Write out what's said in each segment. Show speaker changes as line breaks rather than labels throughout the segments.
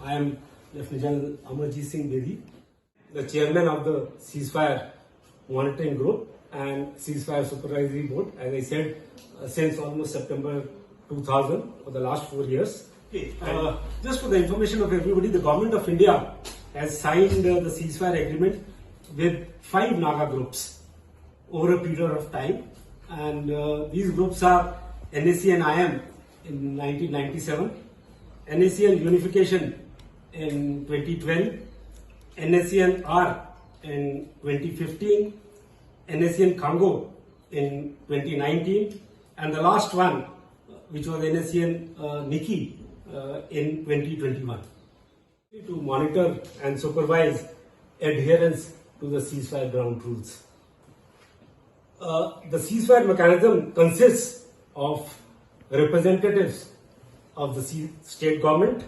I am Lieutenant General Amarjit Singh Bedi, the chairman of the Ceasefire Monitoring Group and Ceasefire Supervisory Board, as I said, since almost September 2000 for the last 4 years. Just for the information of everybody, the Government of India has signed the ceasefire agreement with 5 Naga groups over a period of time, and these groups are NSCN in 1997, NSCN Unification in 2012, NSCN in 2015, NSCN-Kango in 2019, and the last one, which was NSCN in 2021. To monitor and supervise adherence to the ceasefire ground rules. The ceasefire mechanism consists of representatives of the state government,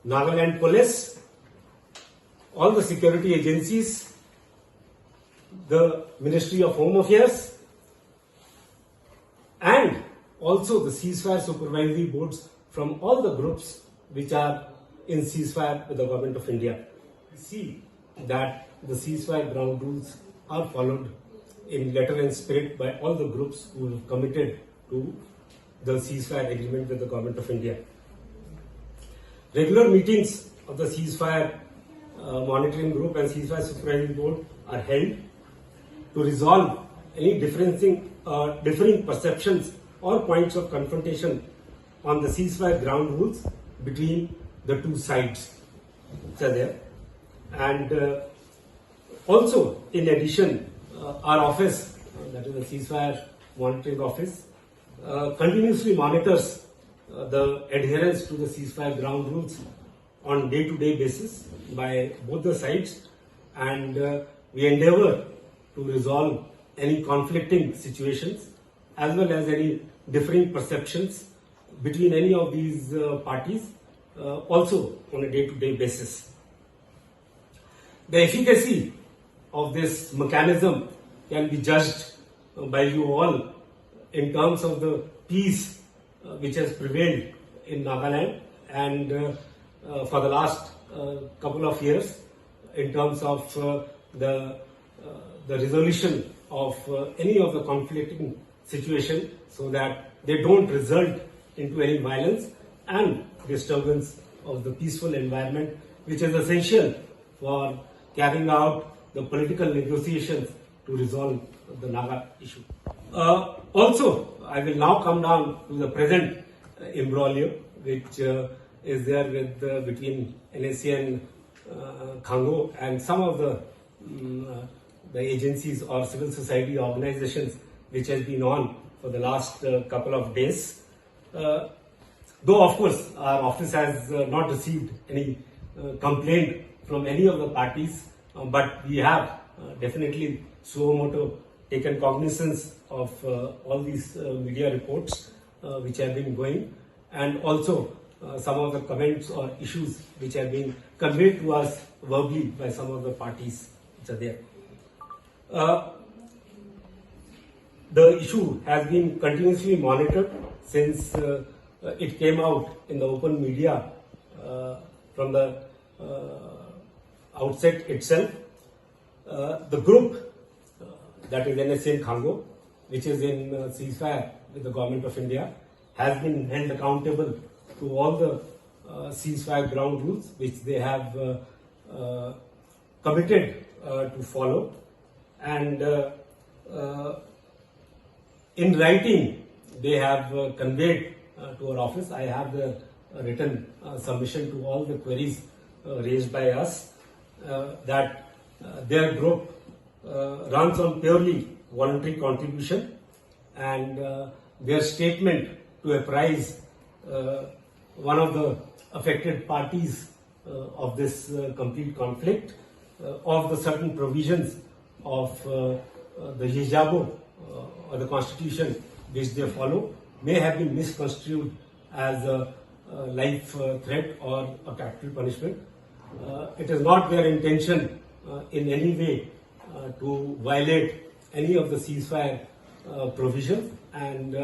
Nagaland police, all the security agencies, the Ministry of Home Affairs, and also the ceasefire supervisory boards from all the groups which are in ceasefire with the Government of India. We see that the ceasefire ground rules are followed in letter and spirit by all the groups who have committed to the ceasefire agreement with the Government of India. Regular meetings of the Ceasefire Monitoring Group and Ceasefire Supervisory Board are held to resolve any differing perceptions or points of confrontation on the ceasefire ground rules between the two sides which are there. And also, in addition, our office, that is the Ceasefire Monitoring Office, continuously monitors the adherence to the ceasefire ground rules on day-to-day basis by both the sides, and we endeavour to resolve any conflicting situations as well as any differing perceptions between any of these parties, also on a day-to-day basis. The efficacy of this mechanism can be judged by you all in terms of the peace which has prevailed in Nagaland, and for the last couple of years in terms of the resolution of any of the conflicting situation, so that they don't result into any violence and disturbance of the peaceful environment, which is essential for carrying out the political negotiations to resolve the Naga issue. Also, I will now come down to the present imbroglio, which is there with between NSCN Khango and some of the agencies or civil society organizations which has been on for the last couple of days. Though of course our office has not received any complaint from any of the parties, but we have definitely suo moto taken cognizance of all these media reports which have been going, and also some of the comments or issues which have been conveyed to us verbally by some of the parties which are there. The issue has been continuously monitored since it came out in the open media from the outset itself. The group, that is NSCN-Kango, which is in ceasefire with the Government of India, has been held accountable to all the ceasefire ground rules which they have committed to follow. And in writing, they have conveyed to our office. I have the written submission to all the queries raised by us, that their group runs on purely voluntary contribution, and their statement to apprise one of the affected parties of this complete conflict of the certain provisions of the Hijabo or the constitution which they follow may have been misconstrued as a life threat or a capital punishment. It is not their intention in any way to violate any of the ceasefire provisions, and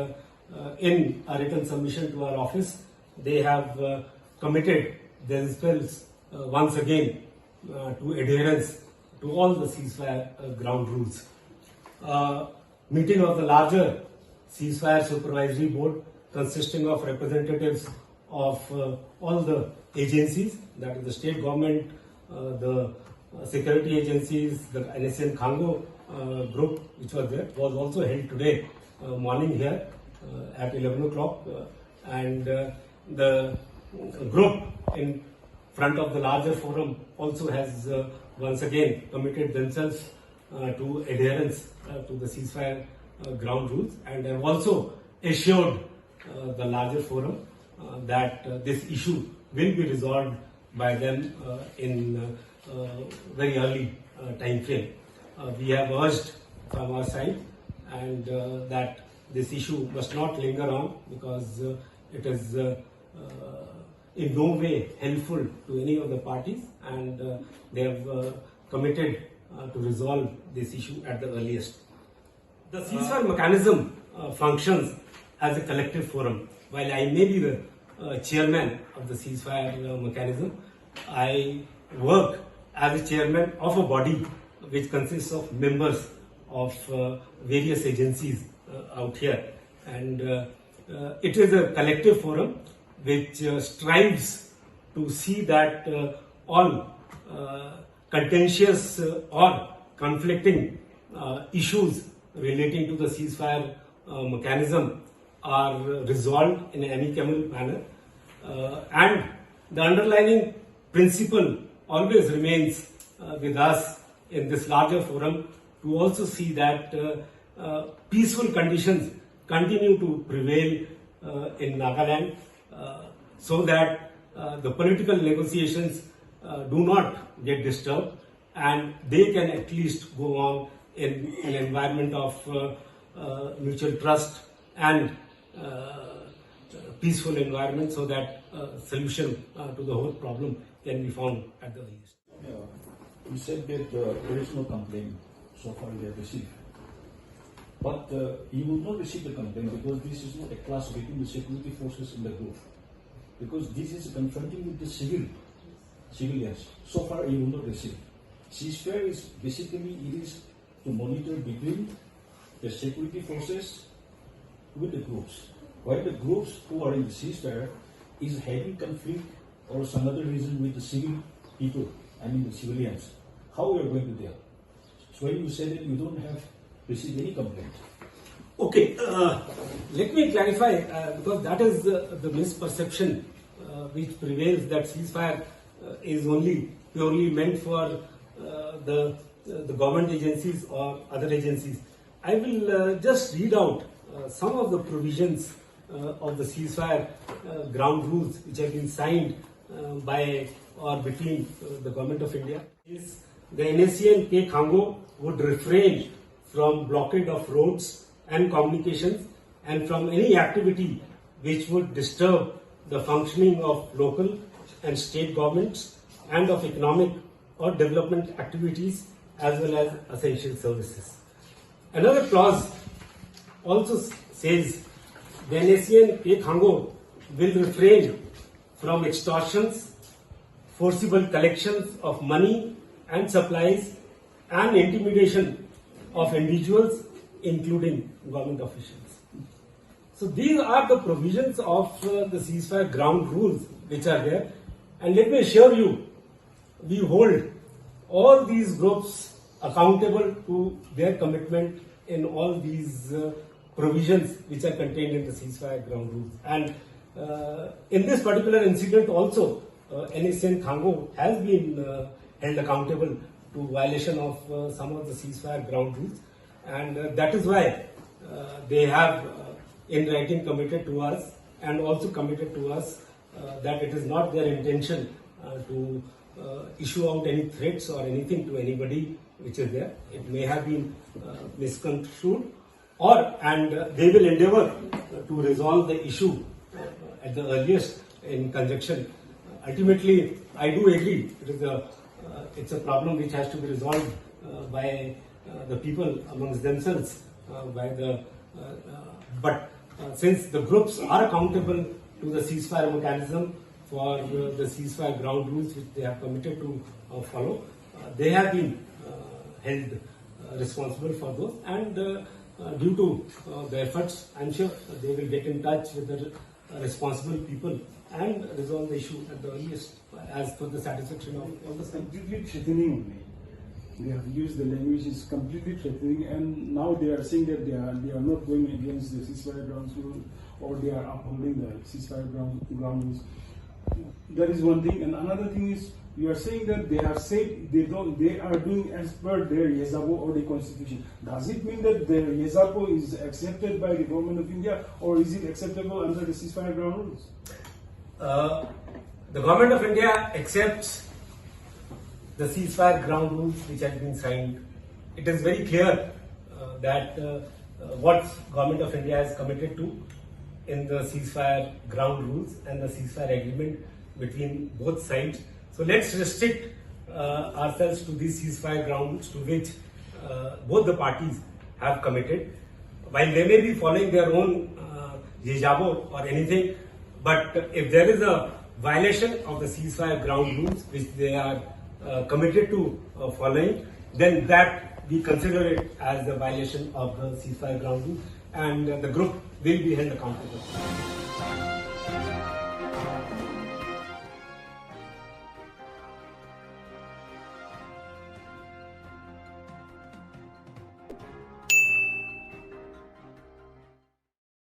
in a written submission to our office, they have committed themselves once again to adherence to all the ceasefire ground rules. Meeting of the larger Ceasefire Supervisory Board consisting of representatives of all the agencies, that is the state government, the security agencies, the NSCN Kango group which was there, was also held today morning here at 11 o'clock, and the group in front of the larger forum also has once again committed themselves to adherence to the ceasefire ground rules, and have also assured the larger forum that this issue will be resolved by them in very early time frame. We have urged from our side and that this issue must not linger on, because it is in no way helpful to any of the parties, and they have committed to resolve this issue at the earliest. The ceasefire mechanism functions as a collective forum. While I may be the chairman of the ceasefire mechanism, I work as a chairman of a body which consists of members of various agencies out here, and it is a collective forum which strives to see that all contentious or conflicting issues relating to the ceasefire mechanism are resolved in an amicable manner, and the underlying principle always remains with us in this larger forum to also see that peaceful conditions continue to prevail in Nagaland, so that the political negotiations do not get disturbed, and they can at least go on in an environment of mutual trust and peaceful environment, so that solution to the whole problem can be found at the earliest.
You said that there is no complaint so far you have received. But you will not receive the complaint because this is not a clash between the security forces in the group. Because this is confronting with the civilians. So far you will not receive. Ceasefire is basically to monitor between the security forces with the groups. While the groups who are in the ceasefire is having conflict or some other reason with the civil people, I mean the civilians, how we are going to deal? So when you say that you don't have received any complaint.
Okay, let me clarify, because that is the misperception which prevails, that ceasefire is only purely meant for the government agencies or other agencies. I will just read out some of the provisions of the ceasefire ground rules which have been signed by or between the Government of India. The NSCN K Khango would refrain from blockade of roads and communications and from any activity which would disturb the functioning of local and state governments and of economic or development activities as well as essential services. Another clause also says the NSCN K Khango will refrain from extortions, forcible collections of money and supplies, and intimidation of individuals, including government officials. So these are the provisions of the ceasefire ground rules which are there. And let me assure you, we hold all these groups accountable to their commitment in all these provisions which are contained in the ceasefire ground rules. And in this particular incident also, NSCN-Kango has been held accountable to violation of some of the ceasefire ground rules, and that is why they have in writing committed to us and also committed to us that it is not their intention to issue out any threats or anything to anybody which is there. It may have been misconstrued, and they will endeavour to resolve the issue at the earliest in conjunction. Ultimately, I do agree it's a problem which has to be resolved by the people amongst themselves. But since the groups are accountable to the ceasefire mechanism for the ceasefire ground rules which they have committed to follow. They have been held responsible for those, and due to the efforts, I'm sure they will get in touch with the responsible people and resolve the issue at the earliest as per the satisfaction of all the sides.
Completely threatening only. They have used the language is completely threatening, and now they are saying that they are not going against the ceasefire grounds rule, or they are upholding the ceasefire ground rules. That is one thing, and another thing is you are saying that they have said they are doing as per their Yezapo or the constitution. Does it mean that their Yezapo is accepted by the government of India, or is it acceptable under the ceasefire ground rules?
The government of India accepts the ceasefire ground rules which have been signed. It is very clear that what government of India has committed to in the ceasefire ground rules and the ceasefire agreement between both sides. So let's restrict ourselves to these ceasefire grounds to which both the parties have committed. While they may be following their own Yejabo or anything, but if there is a violation of the ceasefire ground rules which they are committed to following, then that we consider it as a violation of the ceasefire ground rules, and the group will be held accountable.